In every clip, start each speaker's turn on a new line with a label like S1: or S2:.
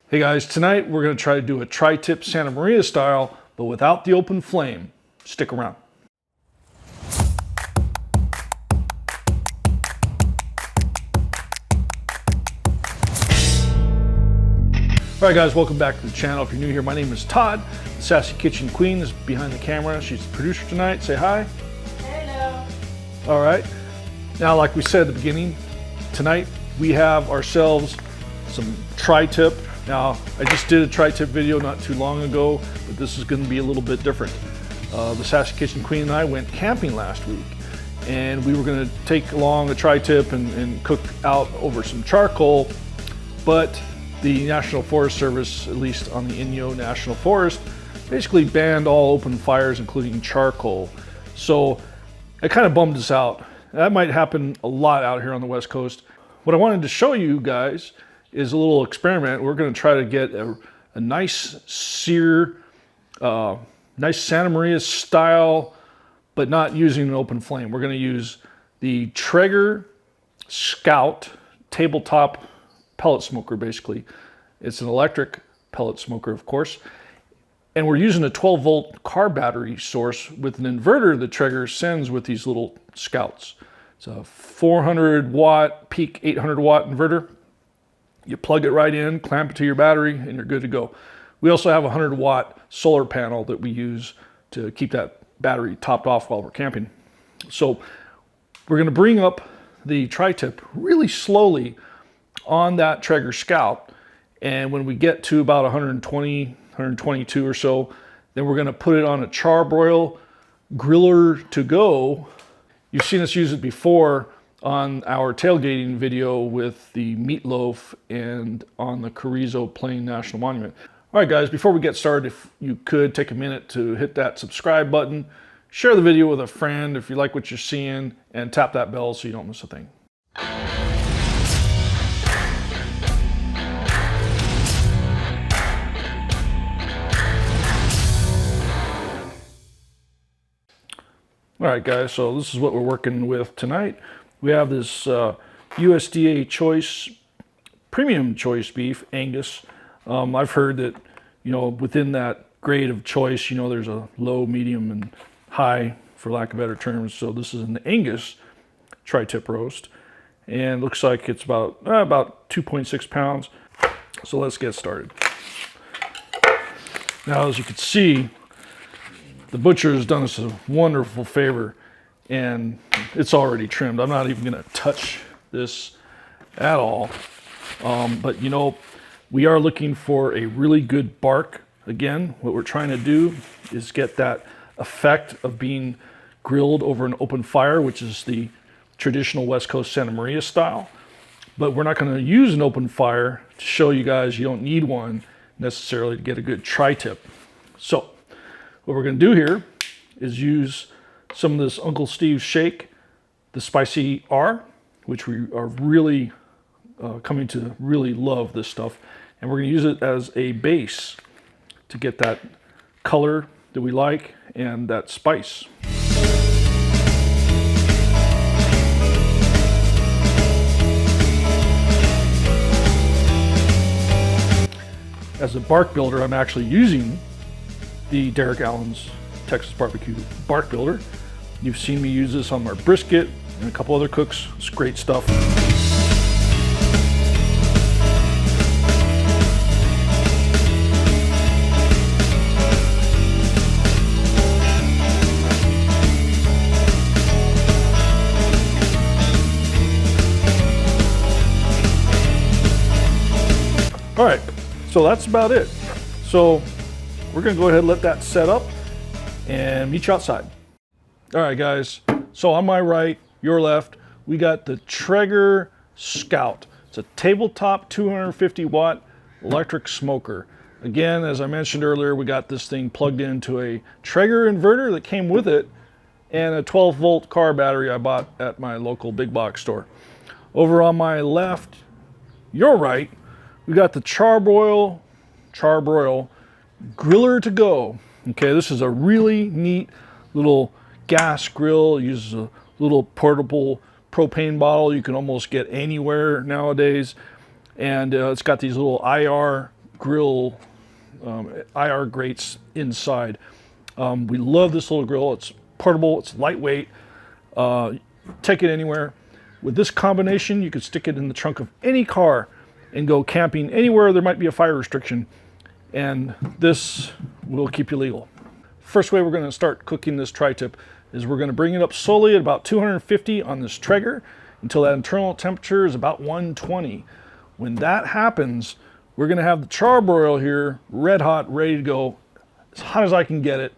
S1: Hey guys, tonight we're going to try to do a tri-tip Santa Maria style, but without the open flame. Stick around. All right guys, welcome back to the channel. If you're new here, my name is Todd. The Sassy Kitchen Queen is behind the camera. She's the producer tonight. Say hi.
S2: Hello.
S1: All right. Now, like we said at the beginning, tonight we have ourselves some tri-tip. Now, I just did a tri-tip video not too long ago, but this is going to be a little bit different. The Sassy Kitchen Queen and I went camping last week, and we were going to take along a tri-tip and cook out over some charcoal, but the National Forest Service, at least on the Inyo National Forest, basically banned all open fires, including charcoal. So it kind of bummed us out. That might happen a lot out here on the West Coast. What I wanted to show you guys is a little experiment. We're going to try to get a nice sear, nice Santa Maria style, but not using an open flame. We're going to use the Traeger Scout tabletop pellet smoker, basically. It's an electric pellet smoker, of course. And we're using a 12-volt car battery source with an inverter that Traeger sends with these little Scouts. It's a 400-watt, peak 800-watt inverter. You plug it right in, clamp it to your battery, and you're good to go. We also have a 100-watt solar panel that we use to keep that battery topped off while we're camping. So we're going to bring up the tri-tip really slowly on that Traeger Scout, and when we get to about 120, 122 or so, then we're going to put it on a Char-Broil Grill2Go. You've seen us use it before on our tailgating video with the meatloaf and on the Carrizo Plain National Monument. All right guys, before we get started, if you could take a minute to hit that subscribe button, share the video with a friend if you like what you're seeing, and tap that bell so you don't miss a thing. All right guys, so this is what we're working with tonight. We have this USDA choice, premium choice beef, Angus. I've heard that, you know, within that grade of choice, you know, there's a low, medium, and high, for lack of better terms. So this is an Angus tri-tip roast, and looks like it's about 2.6 pounds. So let's get started. Now, as you can see, the butcher has done us a wonderful favor, and it's already trimmed. I'm not even going to touch this at all. But you know, we are looking for a really good bark. Again, what we're trying to do is get that effect of being grilled over an open fire, which is the traditional West Coast Santa Maria style. But we're not going to use an open fire to show you guys you don't need one necessarily to get a good tri-tip. So what we're going to do here is use some of this Uncle Steve's shake, the SpicyR, which we are really coming to really love this stuff. And we're going to use it as a base to get that color that we like and that spice. As a bark builder, I'm actually using the Derek Allan's Texas Barbecue Bark Builder. You've seen me use this on our brisket and a couple other cooks. It's great stuff. All right, so that's about it. So we're gonna go ahead and let that set up and meet you outside. All right guys, so on my right, your left, we got the Traeger Scout. It's a tabletop 250 watt electric smoker. Again, as I mentioned earlier, we got this thing plugged into a Traeger inverter that came with it and a 12-volt car battery I bought at my local big box store. Over on my left, your right, we got the Char-Broil Grill2Go. Okay, this is a really neat little gas grill. It uses a little portable propane bottle you can almost get anywhere nowadays. And it's got these little IR grill IR grates inside. We love this little grill. It's portable, it's lightweight, take it anywhere. With this combination, you could stick it in the trunk of any car and go camping anywhere there might be a fire restriction, and this will keep you legal. First way we're going to start cooking this tri-tip is we're going to bring it up slowly at about 250 on this Traeger until that internal temperature is about 120. When that happens, we're going to have the char-broil here red hot, ready to go, as hot as I can get it,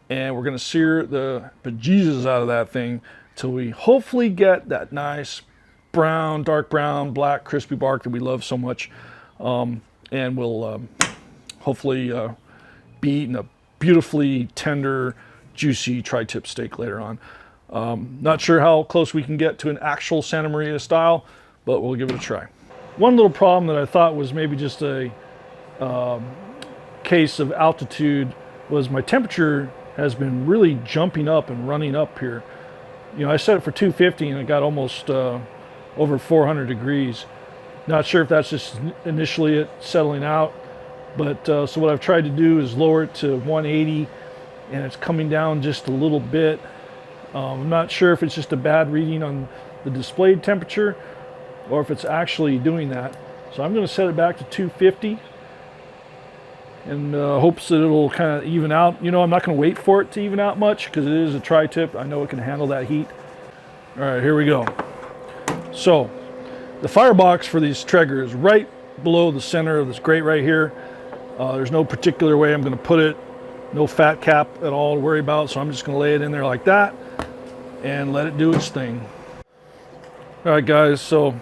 S1: and we're going to sear the bejesus out of that thing till we hopefully get that nice brown, dark brown, black, crispy bark that we love so much, and we'll hopefully be eating a beautifully tender, juicy tri-tip steak later on. Not sure how close we can get to an actual Santa Maria style, but we'll give it a try. One little problem that I thought was maybe just a case of altitude was my temperature has been really jumping up and running up here. You know, I set it for 250 and it got almost over 400 degrees. Not sure if that's just initially it settling out, but so what I've tried to do is lower it to 180, and it's coming down just a little bit. I'm not sure if it's just a bad reading on the displayed temperature or if it's actually doing that. So I'm going to set it back to 250 in hopes that it'll kind of even out. You know, I'm not going to wait for it to even out much because it is a tri-tip. I know it can handle that heat. All right, here we go. So the firebox for these Traeger is right below the center of this grate right here. There's no particular way I'm going to put it. No fat cap at all to worry about. So I'm just going to lay it in there like that and let it do its thing. All right, guys. So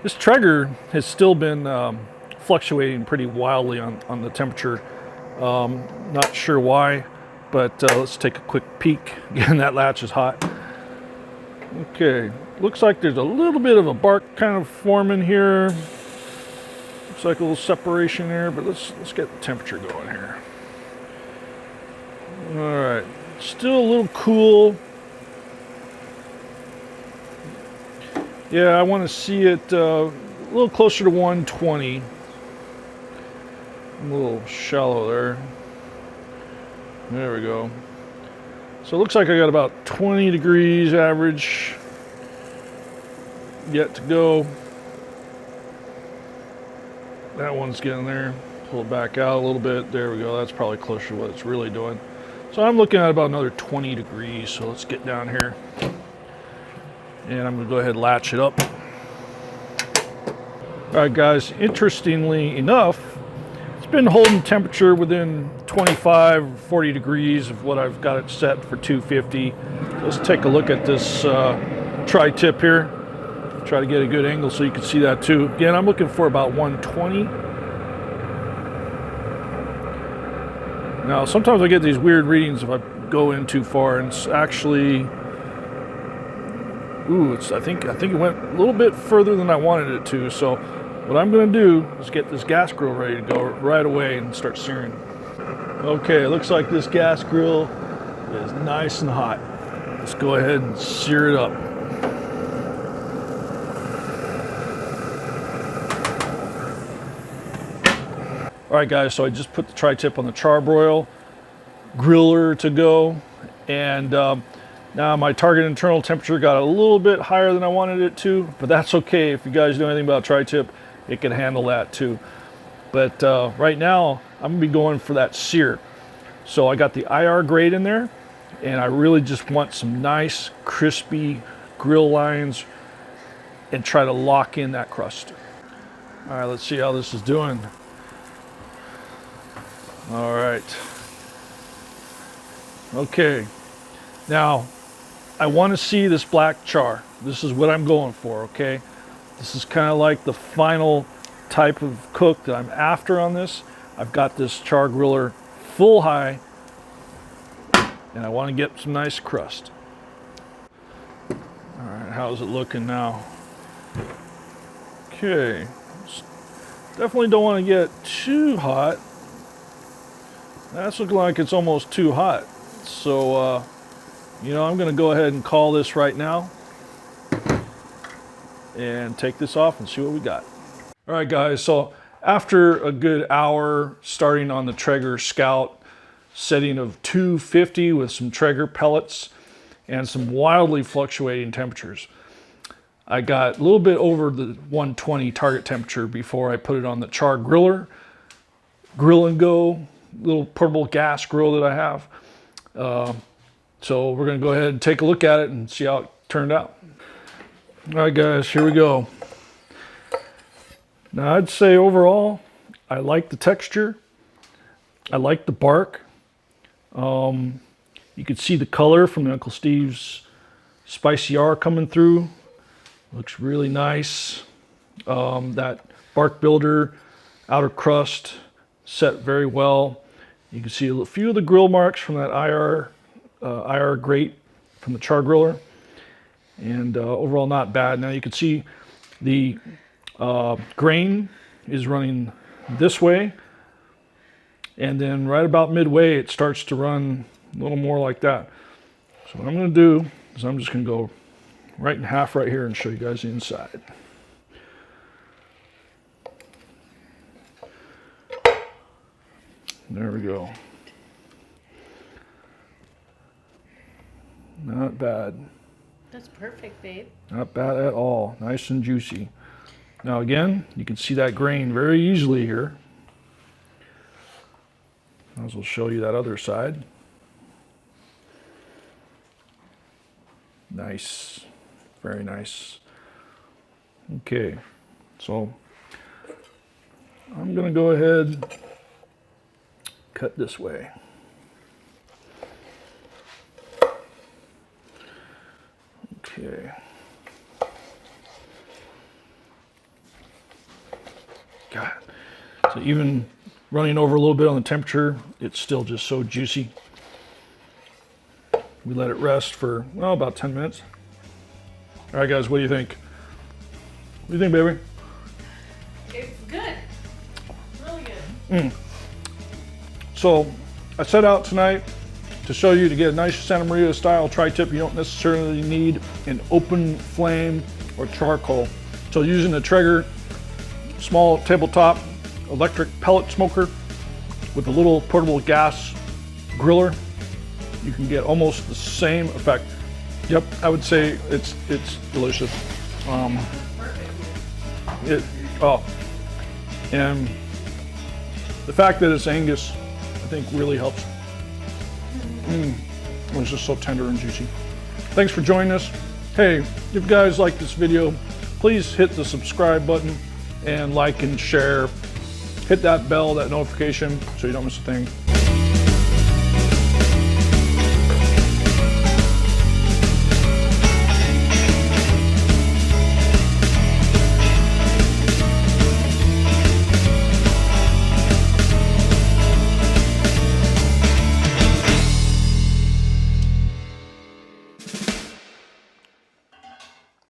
S1: this Traeger has still been fluctuating pretty wildly on the temperature. Not sure why, but let's take a quick peek. Again, that latch is hot. Okay, looks like there's a little bit of a bark kind of forming here. Looks like a little separation there, but let's get the temperature going here. All right, still a little cool. Yeah, I want to see it a little closer to 120. A little shallow there. There we go. So it looks like I got about 20 degrees average yet to go. That one's getting there. Pull it back out a little bit. There we go. That's probably closer to what it's really doing. So I'm looking at about another 20 degrees. So let's get down here. And I'm going to go ahead and latch it up. All right, guys. Interestingly enough, it's been holding temperature within 25, 40 degrees of what I've got it set for 250. Let's take a look at this tri-tip here. Try to get a good angle so you can see that too. Again, I'm looking for about 120. Now, sometimes I get these weird readings if I go in too far, and it's actually, I think it went a little bit further than I wanted it to. So what I'm going to do is get this gas grill ready to go right away and start searing. Okay, it looks like this gas grill is nice and hot. Let's go ahead and sear it up. All right, guys, so I just put the tri-tip on the Char-Broil Grill2Go, and now my target internal temperature got a little bit higher than I wanted it to, but that's okay. If you guys know anything about tri-tip, it can handle that too. But right now, I'm gonna be going for that sear. So I got the IR grate in there, and I really just want some nice, crispy grill lines and try to lock in that crust. All right, let's see how this is doing. All right. Okay. Now, I want to see this black char. This is what I'm going for, okay? This is kind of like the final type of cook that I'm after on this. I've got this char griller full high, and I want to get some nice crust. All right, how's it looking now? Okay. Definitely don't want to get too hot. That's looking like it's almost too hot. So, you know, I'm going to go ahead and call this right now and take this off and see what we got. All right, guys, so After a good hour starting on the Traeger Scout, setting of 250 with some Traeger pellets and some wildly fluctuating temperatures, I got a little bit over the 120 target temperature before I put it on the Char griller, Grill2Go, little portable gas grill that I have. So we're gonna go ahead and take a look at it and see how it turned out. All right guys, here we go. Now I'd say overall, I like the texture. I like the bark. You can see the color from the Uncle Steve's SpicyR coming through. Looks really nice. That bark builder, outer crust, set very well. You can see a few of the grill marks from that IR grate from the Char griller. And overall not bad. Now you can see the grain is running this way, and then right about midway it starts to run a little more like that. So what I'm going to do is I'm just going to go right in half right here and show you guys the inside. There we go. Not bad.
S2: That's perfect, babe. Not
S1: bad at all. Nice and juicy. Now again, you can see that grain very easily here. Might as well show you that other side. Nice. Very nice. Okay, so I'm going to go ahead, cut this way. Okay. God. So even running over a little bit on the temperature, it's still just so juicy. We let it rest for, well, about 10 minutes. All right, guys, what do you think? What do you think, baby?
S2: It's good. Really good.
S1: So I set out tonight to show you to get a nice Santa Maria style tri-tip. You don't necessarily need an open flame or charcoal. So using the Traeger small tabletop electric pellet smoker with a little portable gas griller, you can get almost the same effect. Yep, I would say it's delicious. And the fact that it's Angus, I think really helps. It's just so tender and juicy. Thanks for joining us. Hey, if you guys like this video, please hit the subscribe button and like and share. Hit that bell, that notification, so you don't miss a thing.